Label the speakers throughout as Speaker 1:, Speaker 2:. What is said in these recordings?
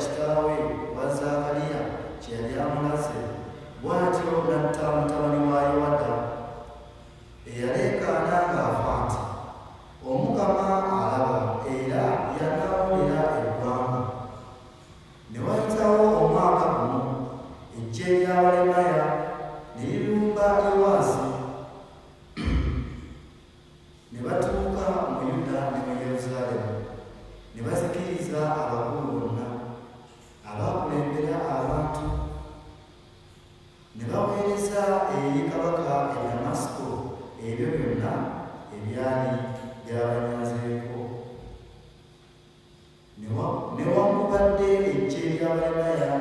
Speaker 1: kitaawe wa Zakaliya kye yali amulaze, bw'atyo n'atta mutabani wa Yowada eyaleekaana ng'afa nti, Omukama alaba era yanaawulira eggwanga. Ne wayitawo omwaka gumu, eggye ly'Abalemaya ne lirumba Yowaasi, ne batuuka mu Yuda ne mu Yerusaalemi, ne bazikiriza abakulu bonna abaakulembera abantu, ne baweereza eri kabaka e Damasiko ebyo byonna ebyali byabanyazeeko. Newankubadde eggye ly'Abalemaya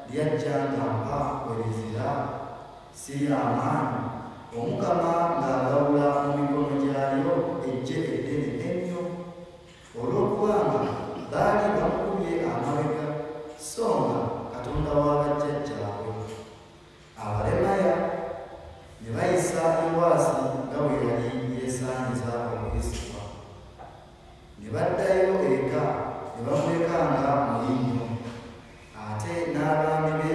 Speaker 1: lyajja nga mpa werezera si ly'amaanyi, Omukama ng'agawula mu mikono gyalyo eggye eddene ennyo, olw'okubanga baali bamukubye amabega, so nga Katonda wa bajjajjaabwe. Abalemaya ne bayisa Yowaasi nga bwe yali yeesaanyiza okuyisibwa, ne baddayo eka ne bamulekanga mulinnyo, ate n'abaami be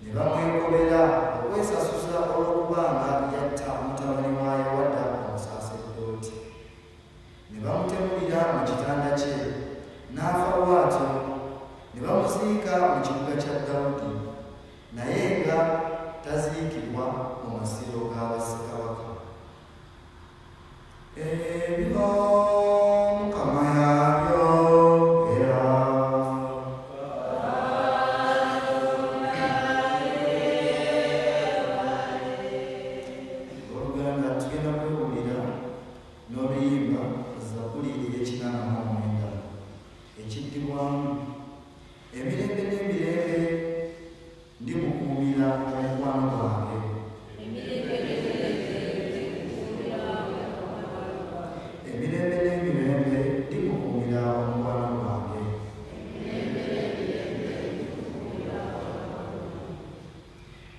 Speaker 1: ne bamwegobera okwesasuza olw'okubanga yatta mutabani wa Yowada omusaaseredooti. Ne bamutemulira mu kitanda kye n'afa bw'atyo, ne bamuziika mu kibuga kya Dawudi, naye nga taziikibwa mu masiro ga bassekabaka. Ebyo Mukama yabyogera. Oluganda tugenda kwewulira n'oluyimba Zabbuli ey'ekinaana ekiddibwamu, emirembe n'emirembe ndimukuumira omukwano gwange. Emirembe n'emirembe ndimukuumira omukwano gwange.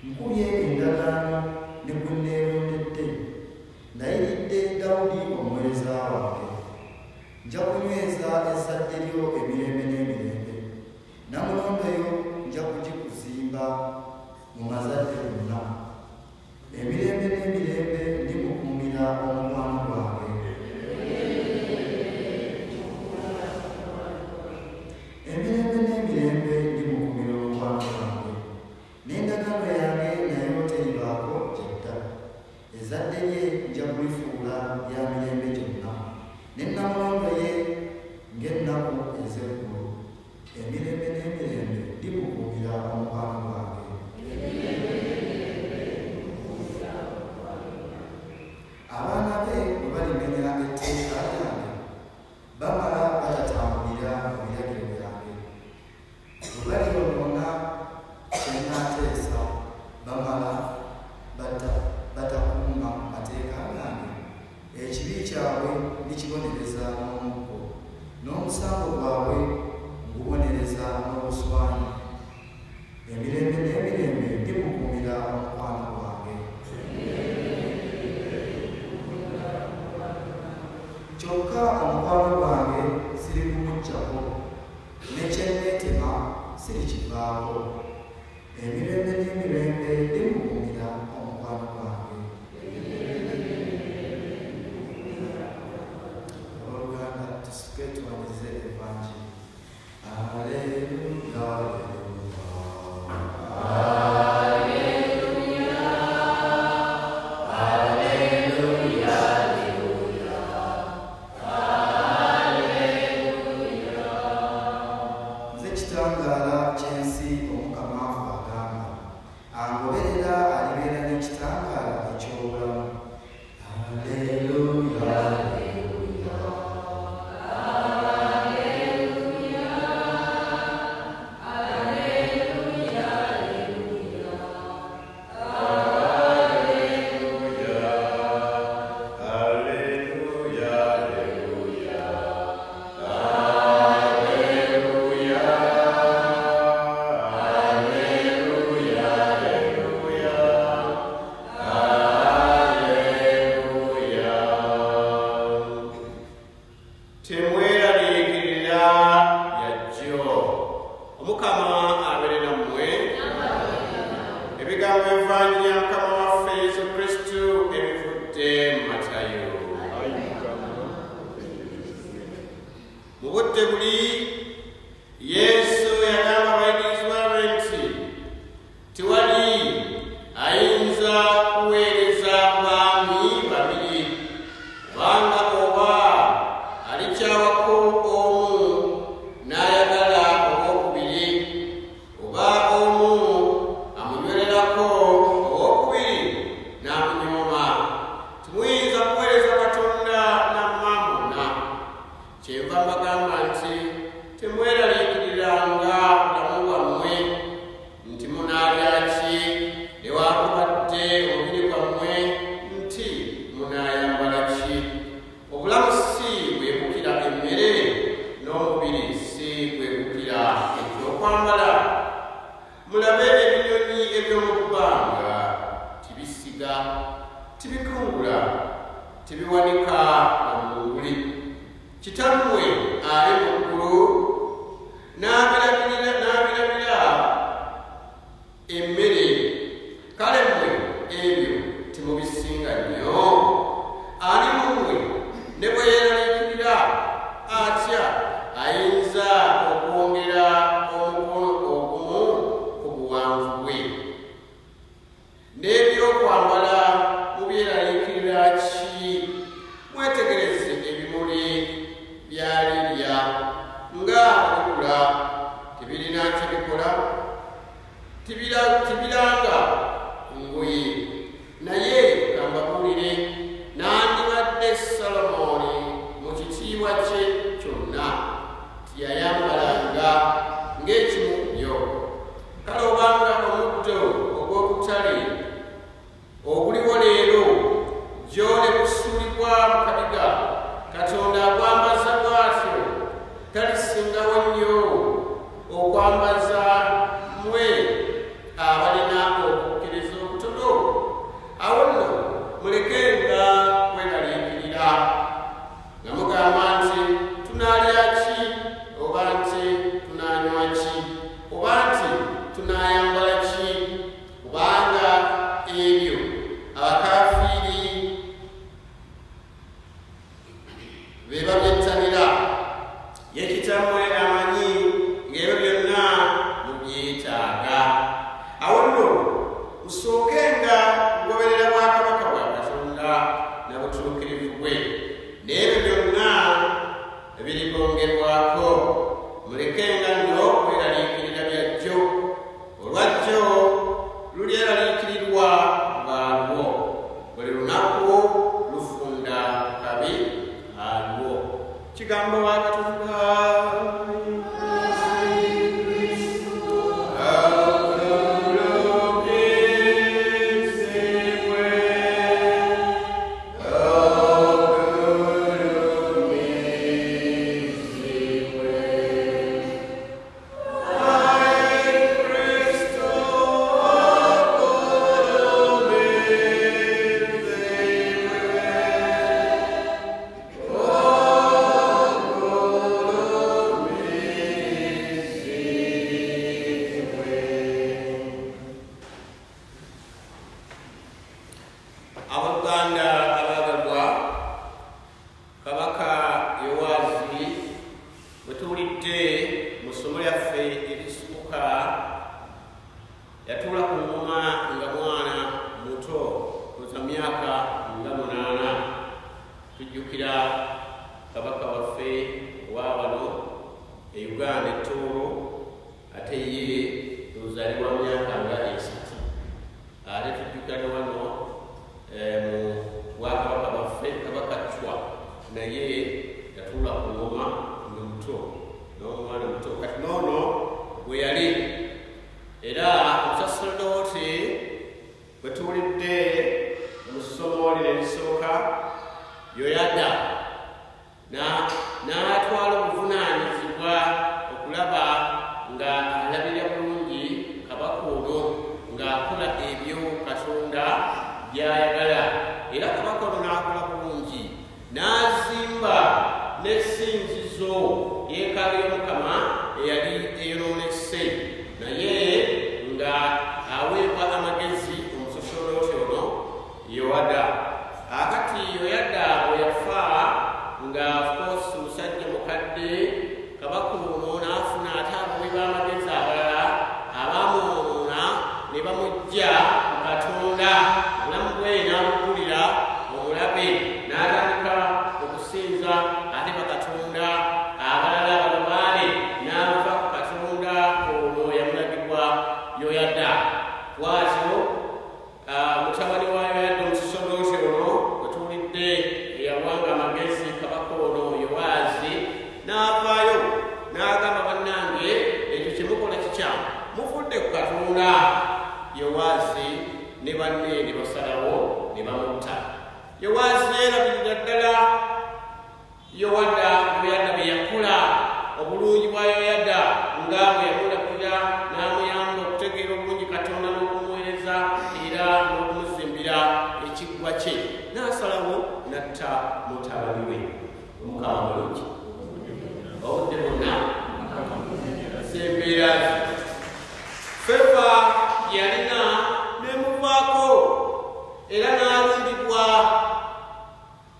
Speaker 1: Nkubye endagaano ne gwe neerondedde, ndayiridde Dawudi omuweereza wange. Nja kunyweza ezzadde lyo emirembe n'emirembe, namulondo yo nja kugikuzimba mu mazadde gonna. Emirembe n'emirembe ndimukuumira omukwano gwange. Emirembe n'emirembe ndimukuumira omukwano gwange, n'endagaano yange nayo teribaako gyedda. Ezzadde lye nja kulifuula lya mirembe gyonna, ne namulondo ye ng'ennaku ez'eggulu. Emirembe n'emirembe ndimukuumira omukwano gwange. Abaana be bwe balimenya etteeka lyange, bamala batatambulira mu biragiro byange. Bwe balyonoona kye nnaateesa, bamala batakuuma mateeka gange, ekibi kyabwe ndikibonereza n'omuggo, n'omusango gwabwe ngubonereza n'obuswanyu. Emirembe n'emirembe ndimukuumira omukwano gwange. Kyokka omukwano gwange siri kumuggyako, ne kye neetema sirikivaako. Emirembe n'emirembe ndimukuumira omukwano gwange. Oluganda tusituke tuwanirize evanjiri. Haleluya.
Speaker 2: Omukama abeere nammwe. Ebigambo by'Evvanjiri ya Mukama waffe Yesu Kristo ebivudde mu Matayo. Mu budde buli Yesu yagamba abayigirizwa be nti tewali ayinza kuweereza baami babiri, kubanga oba alikyawako omu n'ayagala owookubiri, oba omu amunywererako owookubiri n'amunyooma. Temuyinza kuweereza Katonda na Mammona. Kyenva mbagamba nti temweraliikiriranga bulamu bwammwe nti munaalya ki, newaakubadde omubiri gwammwe nti munaayambala ki. Obulamu si bwekukira emmere, n'omubiri si bwekukira ekyokwambala. Mulabe ebinyonyi eby'omu bbanga, tibisiga, tibikungula, tibiwanika na mmunguli. Kitammwe ali mu ggulu n'abirabira emmere, kale mmwe ebyo temubisinga nnyo? Ani mu mmwe ne bwe yeeraliikirira atya ayinza okwongera omukono ogumu ku buwanvu bwe? N'ebyokwambala mubyeraliikirira ki? Mwetegereze ebimuli bya lilya nga bikula, tebirina kye bikola, tibiranga ngoye. Naye kambabuulire, n'andibadde Salomooni mu kitiibwa kye kyonna tiyayambalanga ng'ekimu ku byo. Kale obanga omuddo ogw'okutale oguliwo leero gy'ole kusuulibwa mu kabiga, Katonda akwambaza bw'atyo, talisingawo nnyo okwambaza mmwe abalina okukkiriza okutono? Awo nno mulekenga kweraliikirira nga mugamba nti tunaalya ki, oba nti tunaanywa ki, oba nti tunaayambala ki, kubanga ebyo abakaafiiri be babyettanira. Ye Kitammwe amanyi ng'ebyo byonna mubyetaaga. Awo nno musookenga kugoberera bwakabaka bwa Katonda na butuukirivu bwe, n'ebyo byonna biribongerwako. Mulekenga nno okweraliikirira byajjo, olwajjo lulyeraliikirirwa lwalwo, buli lunaku lufunda kabi alwo. Kigambo wa Katonda. Abaganda abagalwa, Kabaka Yowaazi bwe tuwulidde mu ssomo lyaffe erisooka yatuula ku ngoma nga mwana muto kuza myaka nga 8. Tujjukira kabaka waffe owaawano e Uganda Tooro, ate ye tuzaalibwa myaka nga 3. Ate tujjukira ne wano mu bwakabaka bwaffe Kabaka Chwa, naye yatuula ku ngoma nga muto, n'omwana muto. Kati noono bwe yali era omusaserdoti bwe tuwulidde mu ssomo lino erisooka, Yoyada n'atwala obuvunaanyizibwa okulaba nga alabirira bulungi kabaka Katonda Yowaazi ne banne ne basalawo ne bamutta. Yowaazi yeerabirira ddala Yowada Yoyada bye yakola, obulungi bwa Yoyada nga bwe yamulabirira n'amuyamba okutegeera obulungi Katonda n'okumuweereza era n'okumuzimbira ekiggwa kye, n'asalawo n'atta mutabani we. Omukama mulungi obudde bwonna sembeera Feva yalina n'emuvaako era n'alumbibwa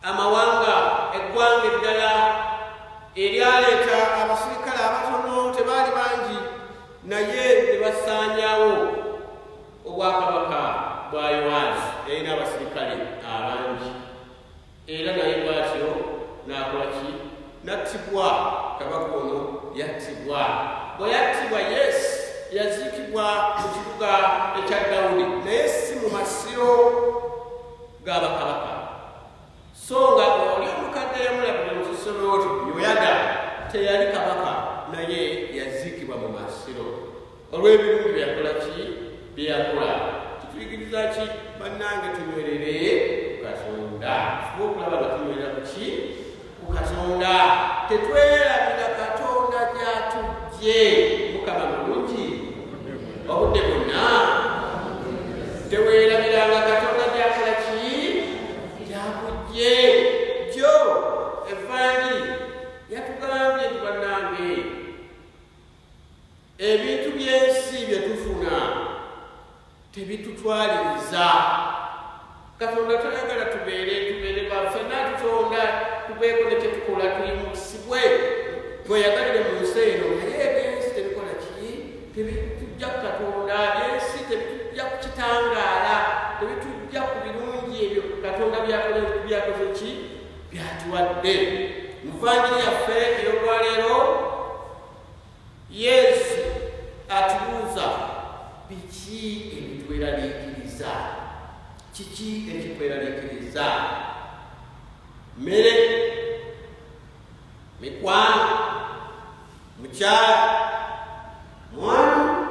Speaker 2: amawanga, eggwanga eddala eryaleeta abasirikale abatono, tebaali bangi naye ne basaanyaawo obwakabaka bwa Yowaazi erina abasirikale abangi, era naye bw'atyo n'akola ki? N'attibwa. Kabaka ono yattibwa. Bwe yattibwa yaziikibwa mu kibuga ekya Dawudi, naye si mu masiro g'abakabaka. So nga oli omukadde yamulabira mu kisolooti Yoyada teyali kabaka, naye yaziikibwa mu masiro olw'ebirungi bye yakola ki? Bye yakola. Kituyigiriza ki? Bannange tunywerere ku Katonda. Tuba okulaba nga tunywerera ku ki? Ku Katonda. Tetwerabira Katonda gy'atujje. Mukama mulungi obudde bwonna. Teweerabiranga Katonda gy'akola ki? Gy'akujje. Jjo Evanjiri yatugambye nti bannange, ebintu by'ensi bye tufuna tebitutwaliriza. Katonda tayagala tubeere baffe, n'atutonda tubeeko ne kye tukola tuyimusibwe, tweyagalire mu nsi eno, naye ebyensi tebikola ki? Tebitujja ku Katonda. Ebyensi tebitujja ku kitangaala, tebitujja ku birungi ebyo Katonda byakoze ki? Byatuwadde. Mu Vanjiri yaffe ey'olwaleero, Yesu atubuuza biki ebitweraliikiriza? Kiki ekitweraliikiriza? Mmere, mikwano, mukyala, mwana,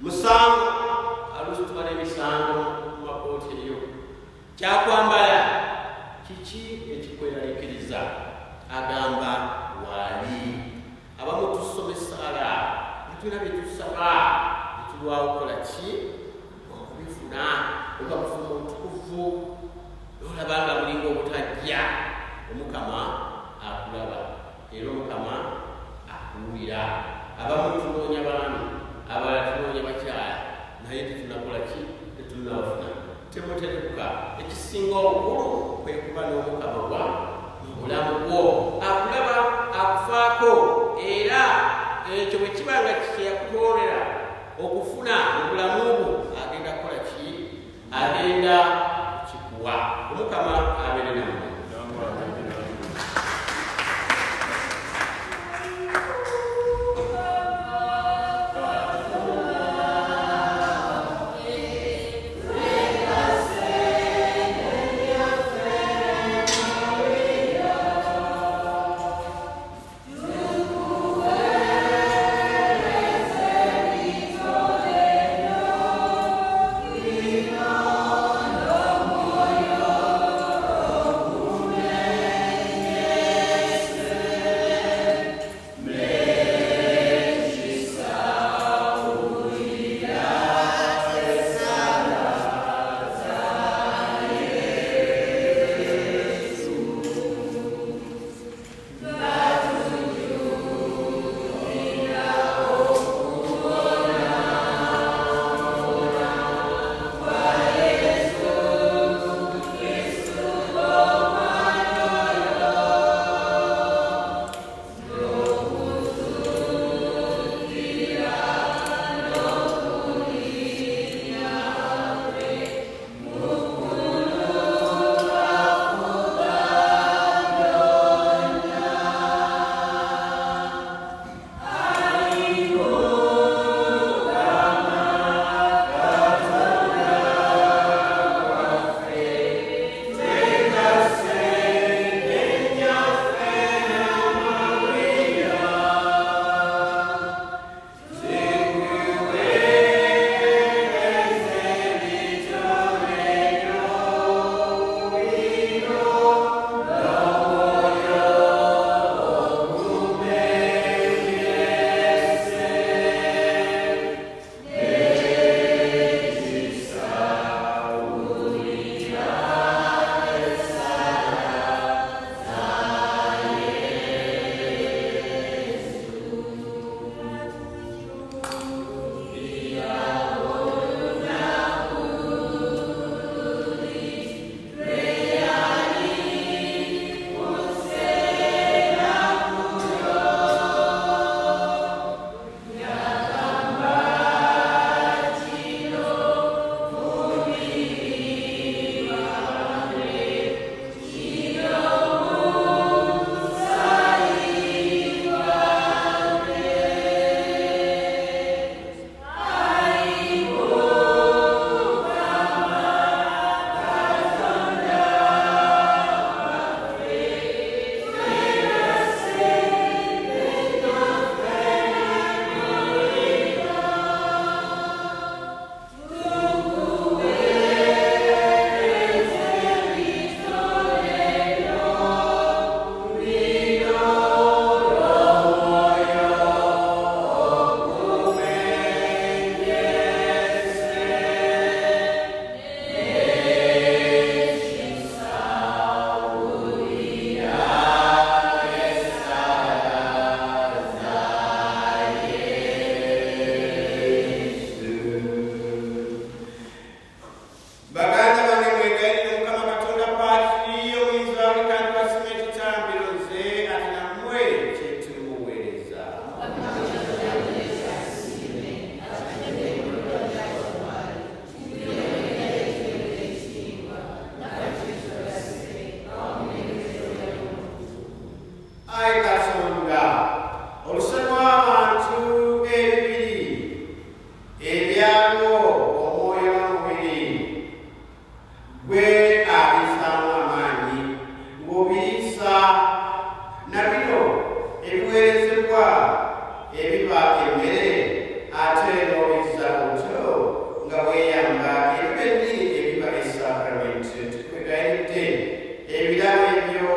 Speaker 2: musango. Aluusi tubala emisango mu makooti eyo. Kyakwambala, kiki ekikweraliikiriza? Agamba waali. Abamu tusomesala, netulina bye tusaba, netulwawo okukola ki? Okubifuna. Okabufuna omutukuvu n'olaba nga mulinga obutajja. Omukama akulaba era Omukama akuwulira. Abamu tunoonya baami, abalala tunoonya bakyala, naye tetunakola ki? Tetunabafuna. Temuterebuka. Ekisinga obukulu kwe kuba n'Omukama wa mu bulamu bwo. Akulaba, akufaako, era ekyo bwe kiba nga kyeyakutwolera okufuna mu bulamu bwo, agenda kukola ki? Agenda kikuwa. Omukama abeere nammwe. ebiba emmere ate n'obizza otyo nga weeyamba ebibiri ebiba esakramenti. Tukwegayiridde ebirabo ebyo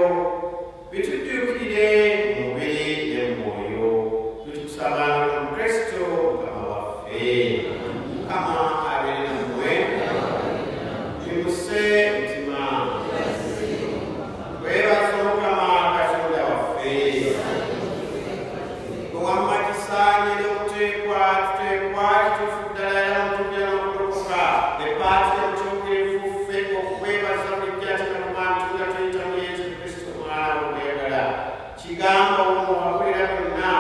Speaker 2: bitujjukire mu mubiri ne mu mwoyo, bitukusaba mu Kristo Mukama waffe. Mukama abeere nammwe, bimuse mutima. Weebaza Mukama Katonda waffe. Bwe wamma kisaanye n'okuteekwa kituufu ddala era mutujja n'okulokoka epaati y'omukyukirivu ffe okwebaza bulijjo ate n'okubantu nga tuyita mu Yesu Kristo Mwana wo gweyagala. Kigamba omwo wakolera byonna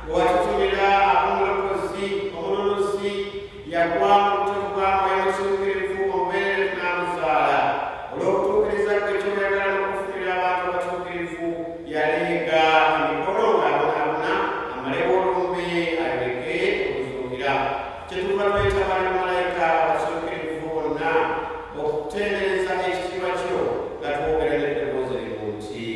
Speaker 2: bwe watutumira ab'omulokozi omununuzi yagwa mu buto bwa Mwoyo Mutuukirivu omubeerere n'amuzaala. Olw'okutuukiriza kwe ky'oyagala n'okufunira abantu abatuukirivu yaleega emikono ng'abonaabona amalewo olumbe aleke okuzuukira. Kyetuva twetaba ne bamalayika abatuukirivu bonna okutendereza ekitiibwa kyo nga twogera n'eddoboozi limu nti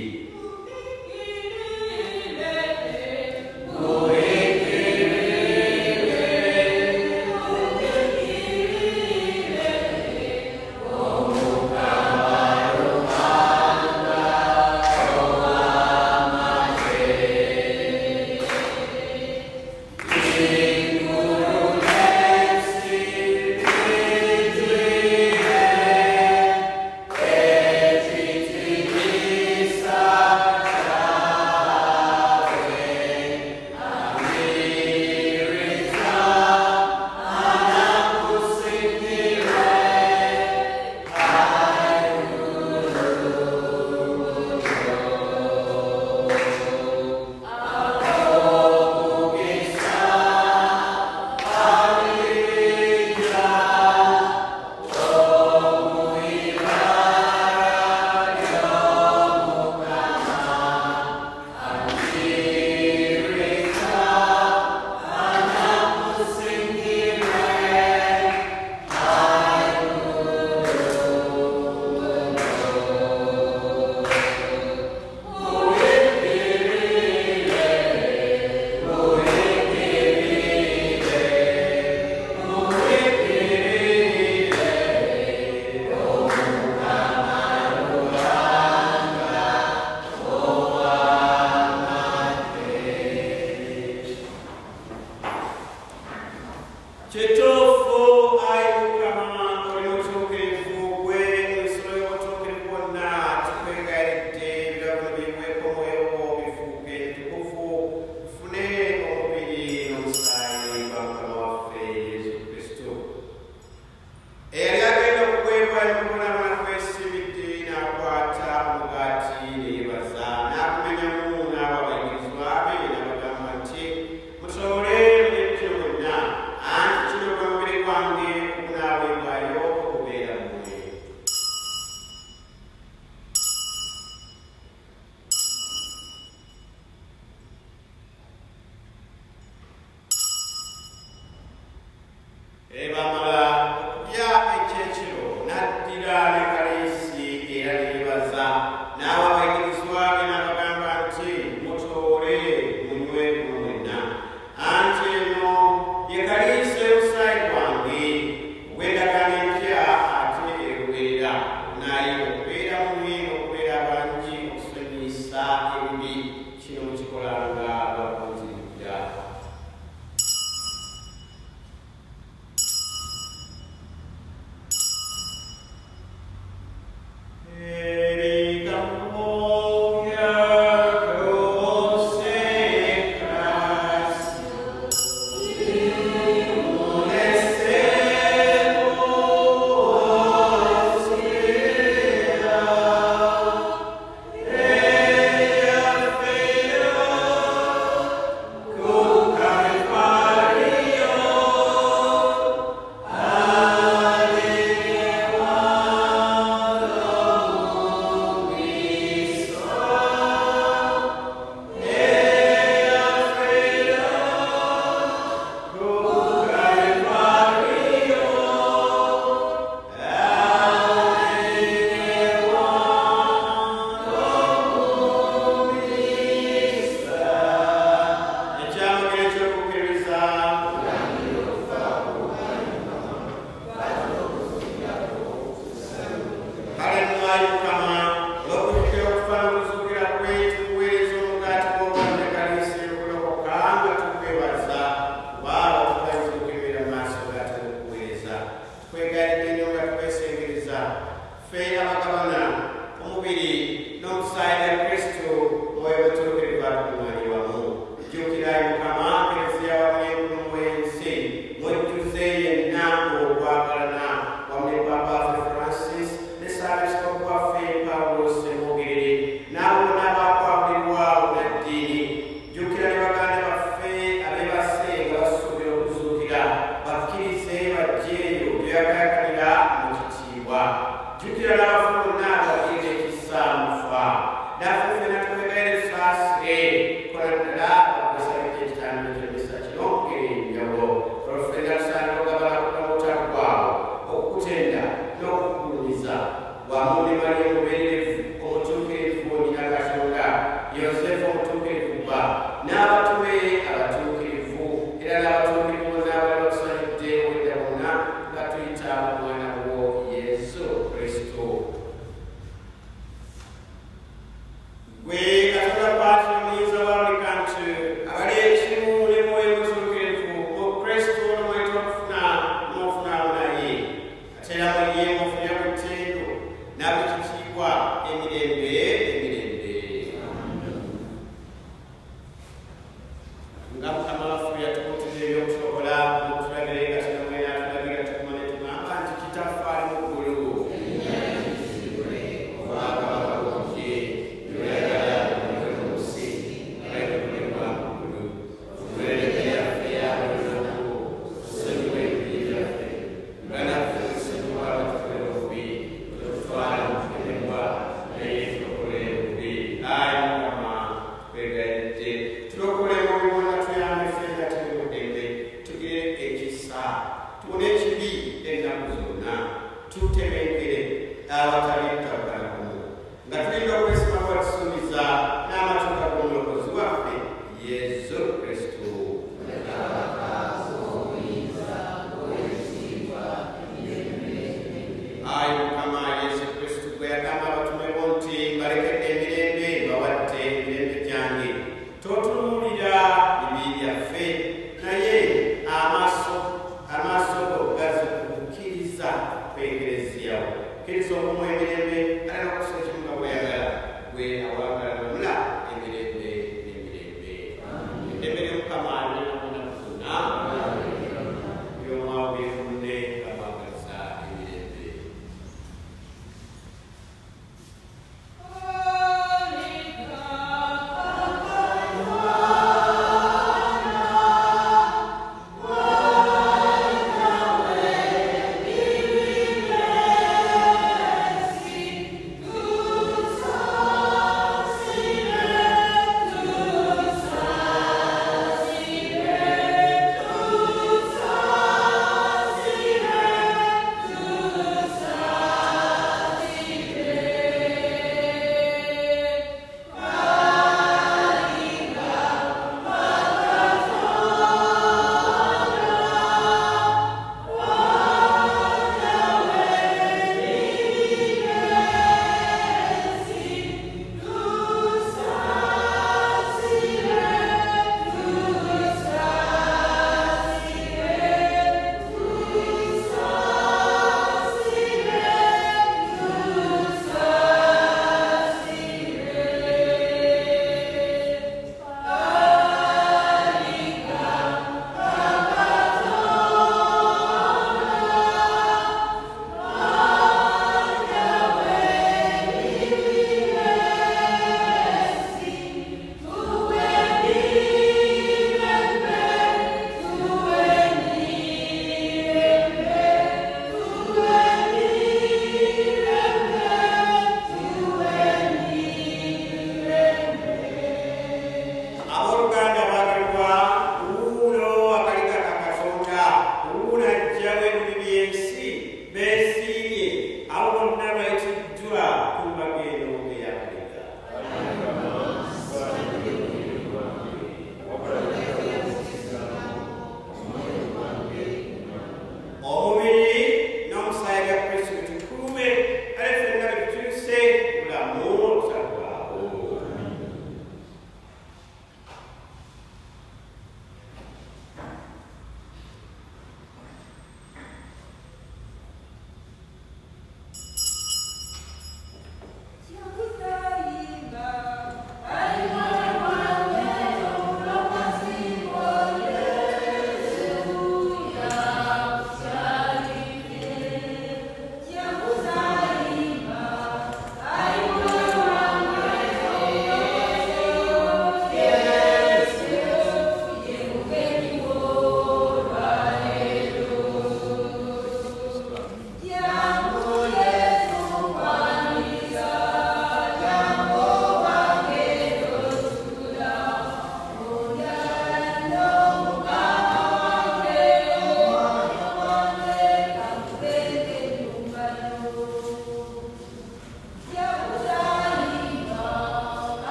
Speaker 2: Kituufu Ayi Mukama oli mutuukirivu, gwe ensolo y'obutuukirivu bwonna tukwegayiridde ebirabo biweeko omwoyo gwo bifuuke bitukuvu, tufune omubiri n'omusaayi gwa Mukama waffe Yesu Kristo. Eyali agenda okuweebwa emikono kwesibidde n'akwata omugaati ne yeebaza n'agumenyamu n'aba abayigirizwa be n'abagamba nti mutoole mulye kino mwenna, anti kino bwe ekigambo ky'emisa kino ng'enjawulo olufenga tusaana okugabana kutamutalo kwawo okukutenda n'okukulumiza wamu ne Mariya omubeerevu omutuukirivu nnyina Katonda Yosefu omutuukirivu bba n'abatume abatuukirivu era n'abatuukirivu bonna abali batusanyudde obwedda bonna nga tuyita mu mwana wo Yesu Kristo. Gwe Katonda Paati omuyinza wa buli kantu abali ekirimu ne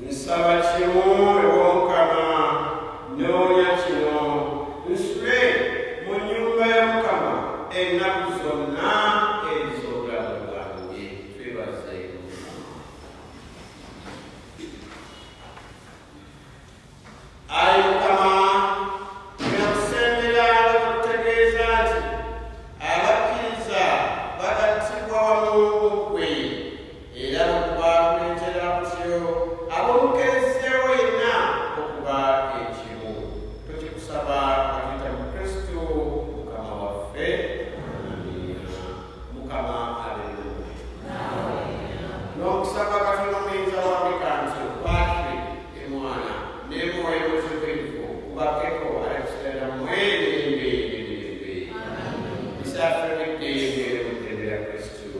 Speaker 2: Nsaba kino ew'Omukama noonya kino nsule mu nnyumba ya Mukama ennaku zonna ez'obulamu bwange. Twebaze Ayi Mukama, nakusembera okutegeeza nti abakkiriza bagattibwa wamu ggwe, era okuba kuleetera kutyo ab'omukereziyawo yenna okuba ekimu. Tukikusaba nga mu Kristo Mukama waffe. Amiina. Mukama abeere nammwe. N'okusaba Katonda Omuyinza w'Afrika nti Patri Mwana ne Mwoyo Mutukuvu kubakkeko alakisigala mu emirembe n'emirembe. Bisaffe b'eddembe mu ddembe lya Kristo.